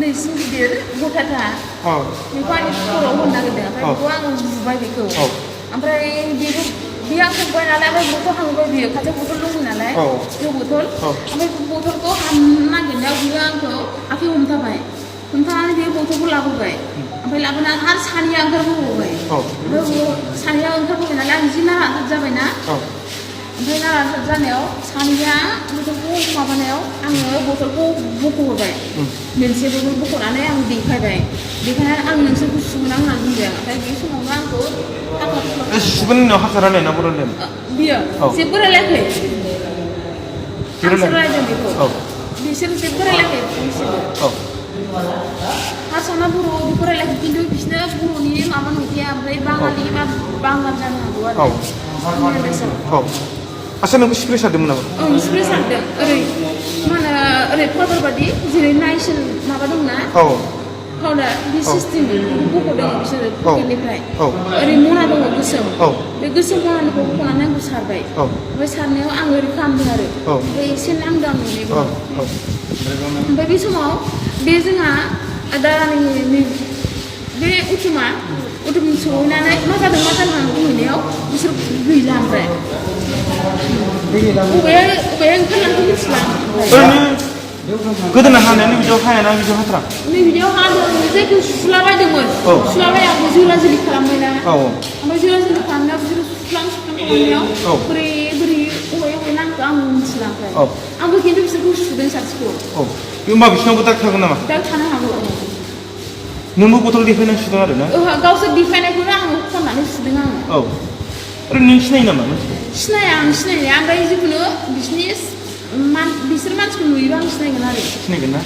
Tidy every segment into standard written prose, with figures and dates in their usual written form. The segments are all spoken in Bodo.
उन्दैसिम गिदिर गथाथा बेखौ आंनि खर'आव होनो नागिरदों ओमफ्राय बेखौ आङो बुबाय बेखौ ओमफ्राय बेखौ बे आं थांबाय नालाय ओमफ्य बथल हांबाय बियो खाथियाव बथल दंमोन नालाय जौ बथल ओमफ्य बथलखौ हाननो नागिरनायाव बियो आंखौ आखाइ हमथाबाय हमथानानै बे बथलखौ लाबोबाय ओमफ्राय लाबोनानै आरो सानैया ओंखारबोबाय ओमफ्राय सानैया ओंखारबोबाय नालाय आं जि नाराथार जाबायना ओमफ्राय नाराथार जानायाव सानैया बथलखौ माबानायाव आङो बथलखौ बख'हरबाय मोनसे बथल बख'नानै आं देखायबाय देखायनानै आं नोंसोरखौ सुगोन आं होननानै बुंदों ओमफ्राय बे समावनो आंखौ सुगोन उनाव हारसा रायलायना बर' रायलायनो बियो जेबो रायलायाखै आंसो रायलायदों बेखौ बिसोर जेबो रायलायाखै बिसोरो हारसाना बर' बेखौ रायलायाखै खिन्थु बिसोरनो बर'नि माबा नंखाया ओमफ्राय बाङालि बा बांगाल जानो हागौ आरो आसा नोंखौ स्प्रे सारदोंमोन नामा? स्प्रे सारदों ओरै मा होनो ओरै पाउडार बादि जेरै नाइसिल माबा दंना पाउडार बे सिस्टेम बख'दों बिसोरो पकेटनिफ्राय ओरै मना दङ गोसोम बे गोसोम मनानिखौ बख'नानै आंखौ सारबाय ओमफ्राय सारनायाव आं ओरै खालामदों आरो ओमफ्राय एसे नांदों आं मेगनाव ओमफ्राय बे समाव बे जोंहा दारानि बे उथुमा सहैनानै मा जादों होननानै बुंहैनायाव बिसोर गैला ओमफ्राय बबेया ओंखारलांखो मिथिला गोदोना हानायानो बिदियाव हायाना बिदियाव हाथारा नै बिदियाव हादों जायखौ सुलाबायदोंमोन सुलाबायाखै जोला जोलि खालामबायना ओमफ्राय जोला जोलि खालामनायाव बिसोरो सुख्लां खालामनायाव बोरै अबे नांखो आं मिथिला ओमफ्राय आंबो खिन्थु बिसोरखौ सुदों सासेखौ होमबा बिसिनावबो दाग थागोन नामा? दाग थानो हागौ नोंबो बथल देखायनानै सुदों आरो ना? गावसोर देखायनायखौनो आङो खननानै सुदों आङो ओरैनो नों सिनायो नामा? सिनाया आं सिनायनाया ओमफ्राय जिखुनु बिसोर मानसिखौ नुयोबा आं सिनायगोन आरो सिनायगोन ना?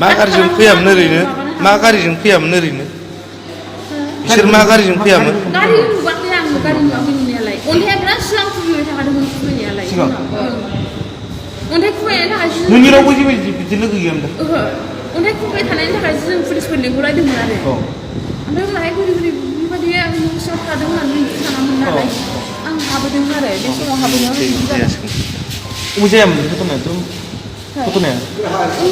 मा गारिजों फैयामोन ओरैनो? मा गारिजों फैयामोन ओरैनो? बिसोर मा गारिजों फैयामोन? गारि नुवाखै आं गारि नुवाखै नुनायालाय अन्थाइया बिराद सिगां खुबैबाय थाखादोंमोन खुबैनायालाय अन्थाइ खुबैनायनि थाखाय नोंनि रावबो जेबो बिदि लोगो गैयामोन दा? अन्थाइ खुबैबाय थानायनि थाखाय जों पुलिसफोर लिंहरलायदोंमोन आरो ओमफ्राय उनावहाय बोरै बेबायदि न' सिङाव थादों होननानै सानामोन नालाय आं हाबोदों आरो बे समाव हाबोनायाव अबे जायामोन फट'नाया?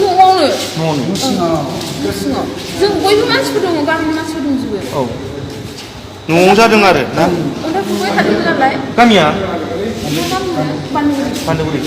न'आवनो न' सिङाव जों बयबो मानसिफोर दङ गामिनि मानसिफोर दंजोबो न'आव जादों आरो ना? अन्थाइ खुबैबाय थादोंमोन नालाय गामिया? बान्दोगुरि बान्दोगुरि